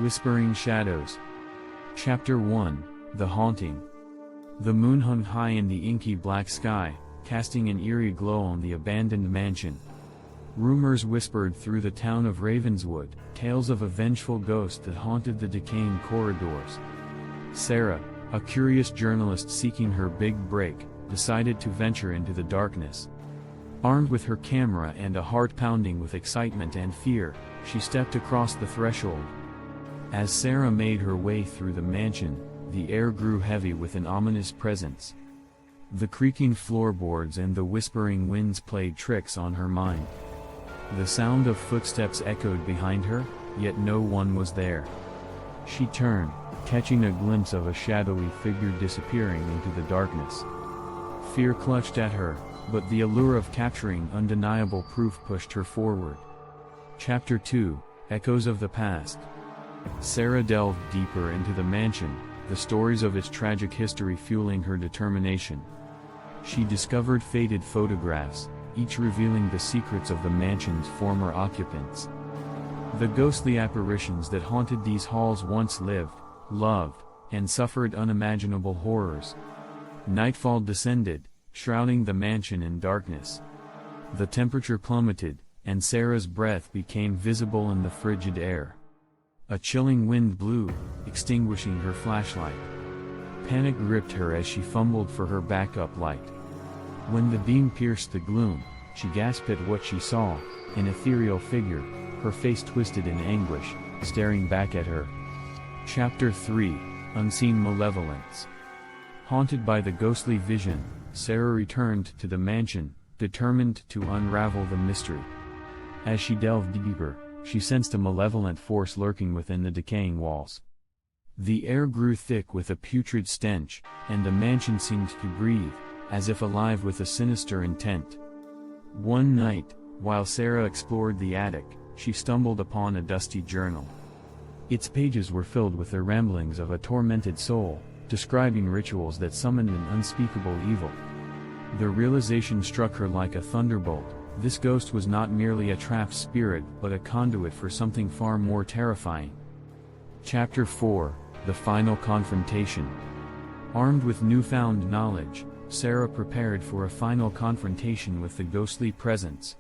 Whispering Shadows. Chapter 1, The Haunting. The moon hung high in the inky black sky, casting an eerie glow on the abandoned mansion. Rumors whispered through the town of Ravenswood, tales of a vengeful ghost that haunted the decaying corridors. Sarah, a curious journalist seeking her big break, decided to venture into the darkness. Armed with her camera and a heart pounding with excitement and fear, she stepped across the threshold. As Sarah made her way through the mansion, the air grew heavy with an ominous presence. The creaking floorboards and the whispering winds played tricks on her mind. The sound of footsteps echoed behind her, yet no one was there. She turned, catching a glimpse of a shadowy figure disappearing into the darkness. Fear clutched at her, but the allure of capturing undeniable proof pushed her forward. Chapter 2, Echoes of the Past. Sarah delved deeper into the mansion, the stories of its tragic history fueling her determination. She discovered faded photographs, each revealing the secrets of the mansion's former occupants. The ghostly apparitions that haunted these halls once lived, loved, and suffered unimaginable horrors. Nightfall descended, shrouding the mansion in darkness. The temperature plummeted, and Sarah's breath became visible in the frigid air. A chilling wind blew, extinguishing her flashlight. Panic gripped her as she fumbled for her backup light. When the beam pierced the gloom, she gasped at what she saw, an ethereal figure, her face twisted in anguish, staring back at her. Chapter 3, Unseen Malevolence. Haunted by the ghostly vision, Sarah returned to the mansion, determined to unravel the mystery. As she delved deeper, she sensed a malevolent force lurking within the decaying walls. The air grew thick with a putrid stench, and the mansion seemed to breathe, as if alive with a sinister intent. One night, while Sarah explored the attic, she stumbled upon a dusty journal. Its pages were filled with the ramblings of a tormented soul, describing rituals that summoned an unspeakable evil. The realization struck her like a thunderbolt. This ghost was not merely a trapped spirit but a conduit for something far more terrifying. Chapter 4, The Final Confrontation. Armed with newfound knowledge, Sarah prepared for a final confrontation with the ghostly presence.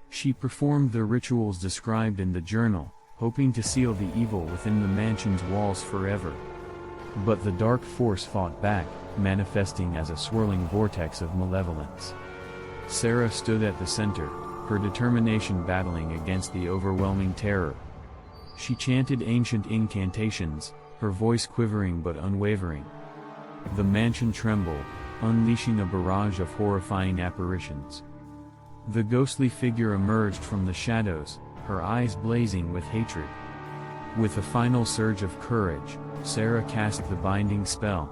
She performed the rituals described in the journal, hoping to seal the evil within the mansion's walls forever. But the dark force fought back, manifesting as a swirling vortex of malevolence. Sarah stood at the center, her determination battling against the overwhelming terror. She chanted ancient incantations, her voice quivering but unwavering. The mansion trembled, unleashing a barrage of horrifying apparitions. The ghostly figure emerged from the shadows, her eyes blazing with hatred. With a final surge of courage, Sarah cast the binding spell.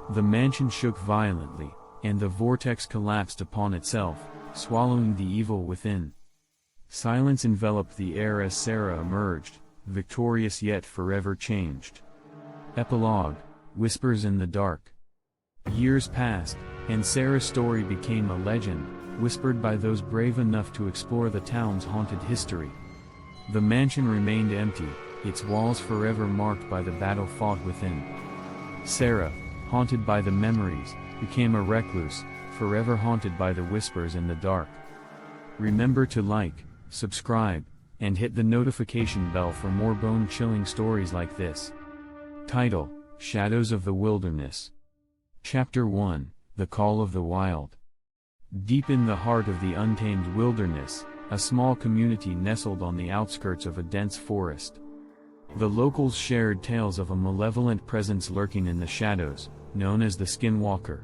The mansion shook violently, and the vortex collapsed upon itself, swallowing the evil within. Silence enveloped the air as Sarah emerged, victorious yet forever changed. Epilogue, Whispers in the Dark. Years passed, and Sarah's story became a legend, whispered by those brave enough to explore the town's haunted history. The mansion remained empty, its walls forever marked by the battle fought within. Sarah, haunted by the memories, became a recluse, forever haunted by the whispers in the dark. Remember to like, subscribe, and hit the notification bell for more bone-chilling stories like this. Title: Shadows of the Wilderness. Chapter 1, The Call of the Wild. Deep in the heart of the untamed wilderness, a small community nestled on the outskirts of a dense forest. The locals shared tales of a malevolent presence lurking in the shadows, known as the Skinwalker.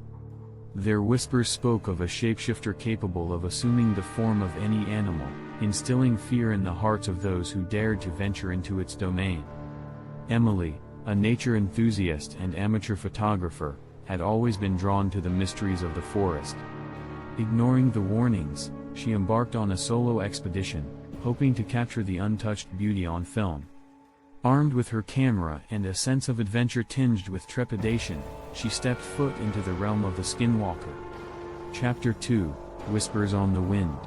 Their whispers spoke of a shapeshifter capable of assuming the form of any animal, instilling fear in the hearts of those who dared to venture into its domain. Emily, a nature enthusiast and amateur photographer, had always been drawn to the mysteries of the forest. Ignoring the warnings, she embarked on a solo expedition, hoping to capture the untouched beauty on film. Armed with her camera and a sense of adventure tinged with trepidation, she stepped foot into the realm of the Skinwalker. Chapter 2, Whispers on the Wind.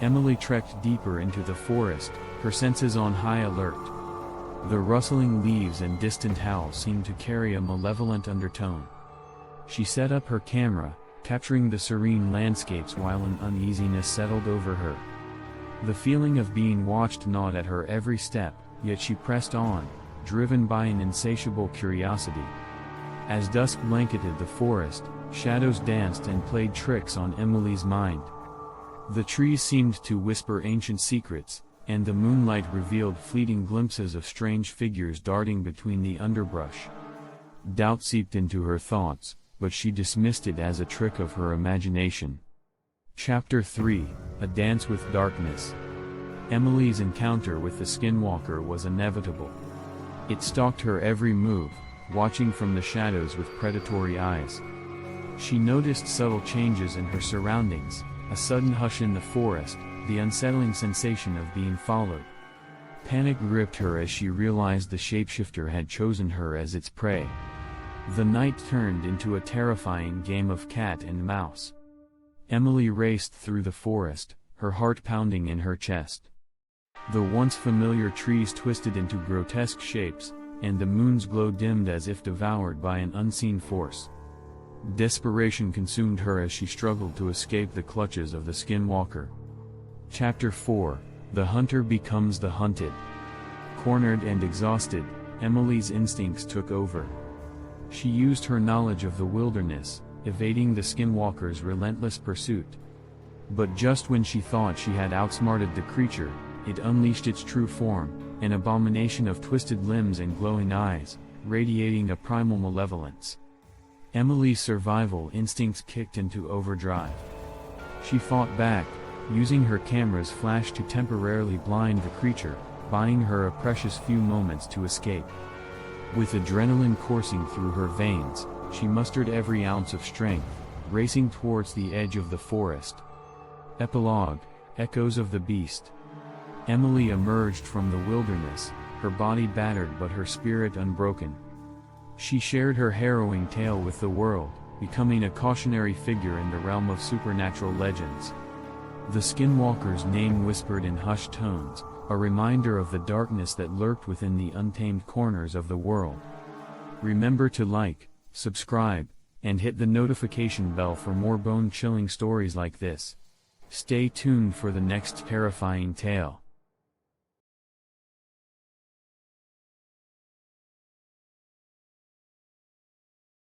Emily trekked deeper into the forest, her senses on high alert. The rustling leaves and distant howls seemed to carry a malevolent undertone. She set up her camera, capturing the serene landscapes while an uneasiness settled over her. The feeling of being watched gnawed at her every step, yet she pressed on, driven by an insatiable curiosity. As dusk blanketed the forest, shadows danced and played tricks on Emily's mind. The trees seemed to whisper ancient secrets, and the moonlight revealed fleeting glimpses of strange figures darting between the underbrush. Doubt seeped into her thoughts, but she dismissed it as a trick of her imagination. Chapter 3: A Dance with Darkness. Emily's encounter with the skinwalker was inevitable. It stalked her every move, watching from the shadows with predatory eyes. She noticed subtle changes in her surroundings, a sudden hush in the forest, the unsettling sensation of being followed. Panic gripped her as she realized the shapeshifter had chosen her as its prey. The night turned into a terrifying game of cat and mouse. Emily raced through the forest, her heart pounding in her chest. The once familiar trees twisted into grotesque shapes, and the moon's glow dimmed as if devoured by an unseen force. Desperation consumed her as she struggled to escape the clutches of the skinwalker. Chapter 4: The Hunter Becomes the Hunted. Cornered and exhausted, Emily's instincts took over. She used her knowledge of the wilderness, evading the skinwalker's relentless pursuit. But just when she thought she had outsmarted the creature, it unleashed its true form, an abomination of twisted limbs and glowing eyes, radiating a primal malevolence. Emily's survival instincts kicked into overdrive. She fought back, using her camera's flash to temporarily blind the creature, buying her a precious few moments to escape. With adrenaline coursing through her veins, she mustered every ounce of strength, racing towards the edge of the forest. Epilogue: Echoes of the Beast. Emily emerged from the wilderness, her body battered but her spirit unbroken. She shared her harrowing tale with the world, becoming a cautionary figure in the realm of supernatural legends. The skinwalker's name whispered in hushed tones, a reminder of the darkness that lurked within the untamed corners of the world. Remember to like, subscribe, and hit the notification bell for more bone-chilling stories like this. Stay tuned for the next terrifying tale.